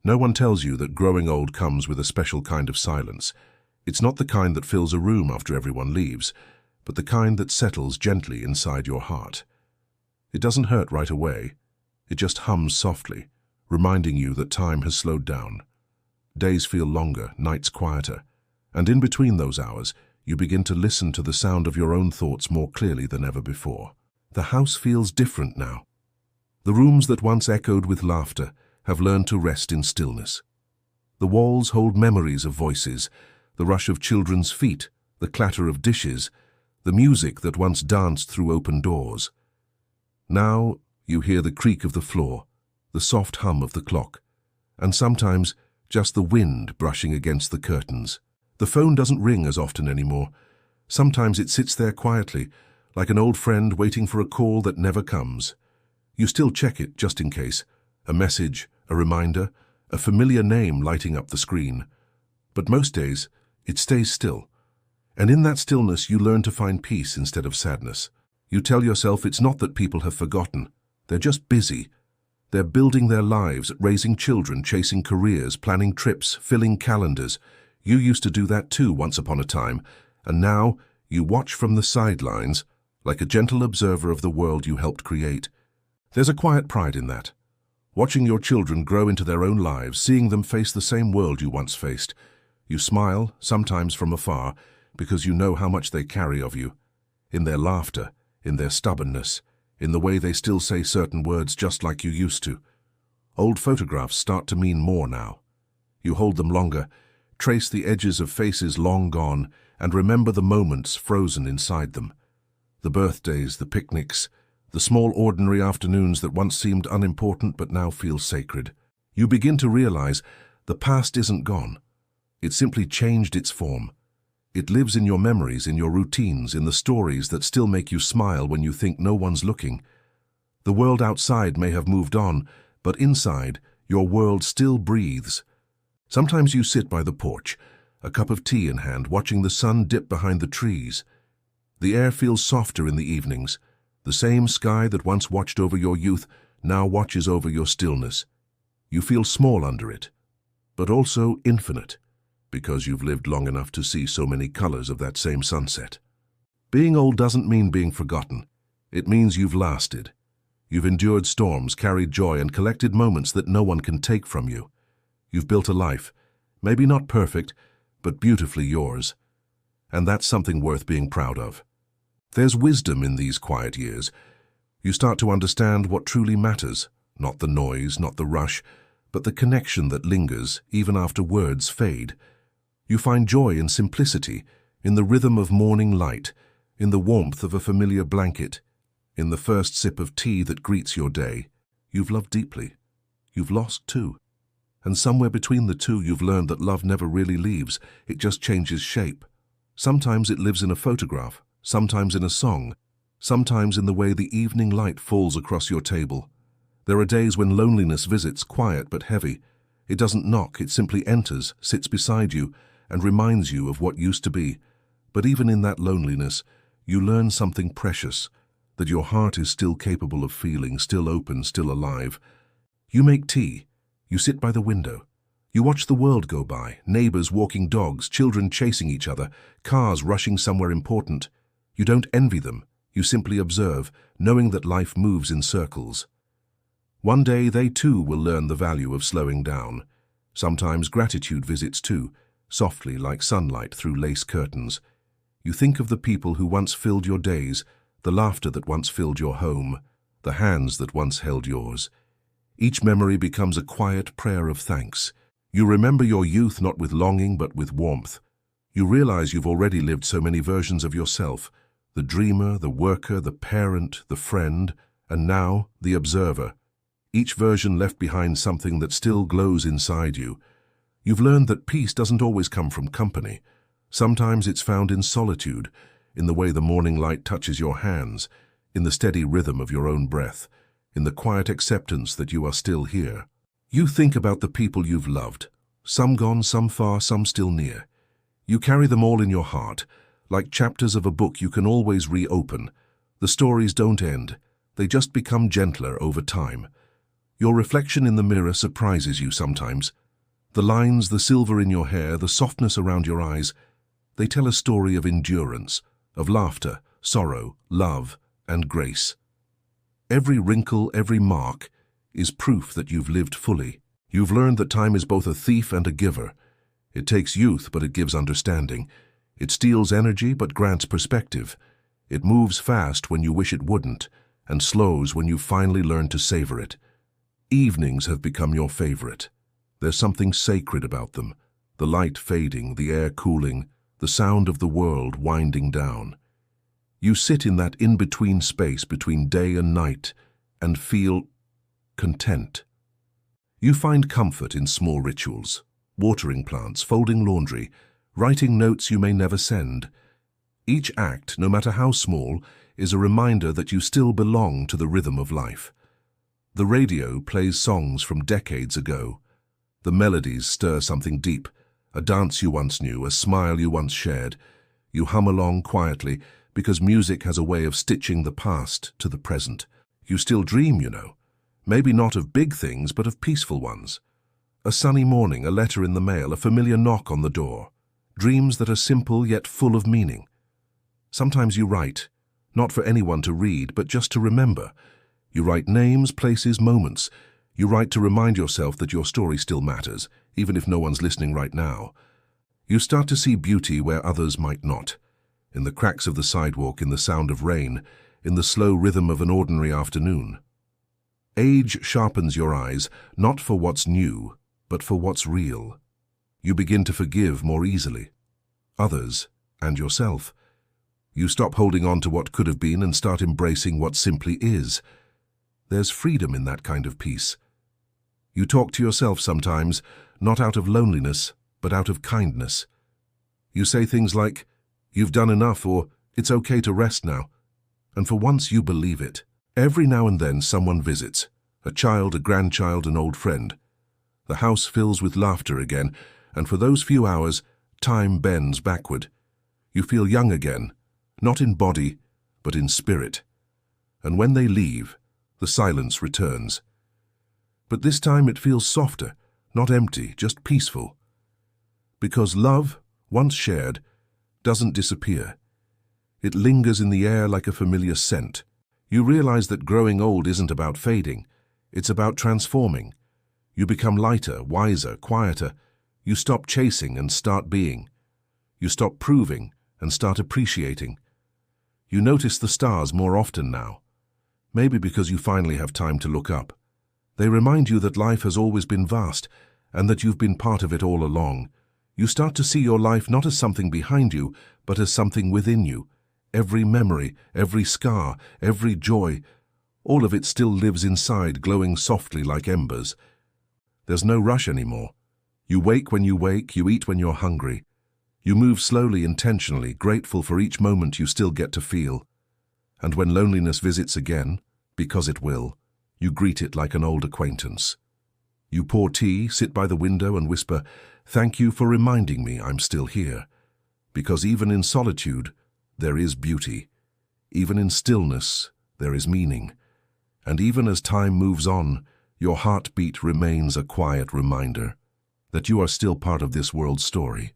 No one tells you that growing old comes with a special kind of silence. It's not the kind that fills a room after everyone leaves, but the kind that settles gently inside your heart. It doesn't hurt right away. It just hums softly, reminding you that time has slowed down. Days feel longer, nights quieter, and in between those hours, you begin to listen to the sound of your own thoughts more clearly than ever before. The house feels different now. The rooms that once echoed with laughter have learned to rest in stillness. The walls hold memories of voices, the rush of children's feet, the clatter of dishes, the music that once danced through open doors. Now you hear the creak of the floor, the soft hum of the clock, and sometimes just the wind brushing against the curtains. The phone doesn't ring as often anymore. Sometimes it sits there quietly, like an old friend waiting for a call that never comes. You still check it just in case. A message, a reminder, a familiar name lighting up the screen. But most days, it stays still. And in that stillness, you learn to find peace instead of sadness. You tell yourself it's not that people have forgotten. They're just busy. They're building their lives, raising children, chasing careers, planning trips, filling calendars. You used to do that too once upon a time, and now you watch from the sidelines, like a gentle observer of the world you helped create. There's a quiet pride in that. Watching your children grow into their own lives, seeing them face the same world you once faced. You smile, sometimes from afar, because you know how much they carry of you. In their laughter, in their stubbornness, in the way they still say certain words just like you used to. Old photographs start to mean more now. You hold them longer, trace the edges of faces long gone, and remember the moments frozen inside them. The birthdays, the picnics, the small ordinary afternoons that once seemed unimportant but now feel sacred. You begin to realize the past isn't gone. It simply changed its form. It lives in your memories, in your routines, in the stories that still make you smile when you think no one's looking. The world outside may have moved on, but inside, your world still breathes. Sometimes you sit by the porch, a cup of tea in hand, watching the sun dip behind the trees. The air feels softer in the evenings. The same sky that once watched over your youth now watches over your stillness. You feel small under it, but also infinite, because you've lived long enough to see so many colors of that same sunset. Being old doesn't mean being forgotten. It means you've lasted. You've endured storms, carried joy, and collected moments that no one can take from you. You've built a life, maybe not perfect, but beautifully yours. And that's something worth being proud of. There's wisdom in these quiet years. You start to understand what truly matters, not the noise, not the rush, but the connection that lingers even after words fade. You find joy in simplicity, in the rhythm of morning light, in the warmth of a familiar blanket, in the first sip of tea that greets your day. You've loved deeply. You've lost too. And somewhere between the two, you've learned that love never really leaves. It just changes shape. Sometimes it lives in a photograph, sometimes in a song, sometimes in the way the evening light falls across your table. There are days when loneliness visits, quiet but heavy. It doesn't knock, it simply enters, sits beside you, and reminds you of what used to be. But even in that loneliness, you learn something precious, that your heart is still capable of feeling, still open, still alive. You make tea. You sit by the window. You watch the world go by, neighbors walking dogs, children chasing each other, cars rushing somewhere important. You don't envy them. You simply observe, knowing that life moves in circles. One day they too will learn the value of slowing down. Sometimes gratitude visits too, softly like sunlight through lace curtains. You think of the people who once filled your days, the laughter that once filled your home, the hands that once held yours. Each memory becomes a quiet prayer of thanks. You remember your youth not with longing but with warmth. You realize you've already lived so many versions of yourself, the dreamer, the worker, the parent, the friend, and now the observer. Each version left behind something that still glows inside you. You've learned that peace doesn't always come from company. Sometimes it's found in solitude, in the way the morning light touches your hands, in the steady rhythm of your own breath, in the quiet acceptance that you are still here. You think about the people you've loved, some gone, some far, some still near. You carry them all in your heart, like chapters of a book you can always reopen. The stories don't end, they just become gentler over time. Your reflection in the mirror surprises you sometimes. The lines, the silver in your hair, the softness around your eyes, they tell a story of endurance, of laughter, sorrow, love, and grace. Every wrinkle, every mark, is proof that you've lived fully. You've learned that time is both a thief and a giver. It takes youth, but it gives understanding. It steals energy, but grants perspective. It moves fast when you wish it wouldn't, and slows when you finally learn to savor it. Evenings have become your favorite. There's something sacred about them. The light fading, the air cooling, the sound of the world winding down. You sit in that in-between space between day and night and feel content. You find comfort in small rituals, watering plants, folding laundry, writing notes you may never send. Each act, no matter how small, is a reminder that you still belong to the rhythm of life. The radio plays songs from decades ago. The melodies stir something deep, a dance you once knew, a smile you once shared. You hum along quietly because music has a way of stitching the past to the present. You still dream, you know. Maybe not of big things, but of peaceful ones. A sunny morning, a letter in the mail, a familiar knock on the door. Dreams that are simple yet full of meaning. Sometimes you write, not for anyone to read, but just to remember. You write names, places, moments. You write to remind yourself that your story still matters, even if no one's listening right now. You start to see beauty where others might not. In the cracks of the sidewalk, in the sound of rain, in the slow rhythm of an ordinary afternoon. Age sharpens your eyes, not for what's new, but for what's real. You begin to forgive more easily. Others, and yourself. You stop holding on to what could have been and start embracing what simply is. There's freedom in that kind of peace. You talk to yourself sometimes, not out of loneliness, but out of kindness. You say things like, "You've done enough," or "It's okay to rest now." And for once you believe it. Every now and then someone visits, a child, a grandchild, an old friend. The house fills with laughter again, and for those few hours, time bends backward. You feel young again, not in body, but in spirit. And when they leave, the silence returns. But this time it feels softer, not empty, just peaceful. Because love, once shared, doesn't disappear. It lingers in the air like a familiar scent. You realize that growing old isn't about fading, it's about transforming. You become lighter, wiser, quieter. You stop chasing and start being. You stop proving and start appreciating. You notice the stars more often now. Maybe because you finally have time to look up. They remind you that life has always been vast and that you've been part of it all along. You start to see your life not as something behind you, but as something within you. Every memory, every scar, every joy, all of it still lives inside, glowing softly like embers. There's no rush anymore. You wake when you wake, you eat when you're hungry. You move slowly, intentionally, grateful for each moment you still get to feel. And when loneliness visits again, because it will, you greet it like an old acquaintance. You pour tea, sit by the window and whisper, "Thank you for reminding me I'm still here." Because even in solitude, there is beauty. Even in stillness, there is meaning. And even as time moves on, your heartbeat remains a quiet reminder that you are still part of this world's story.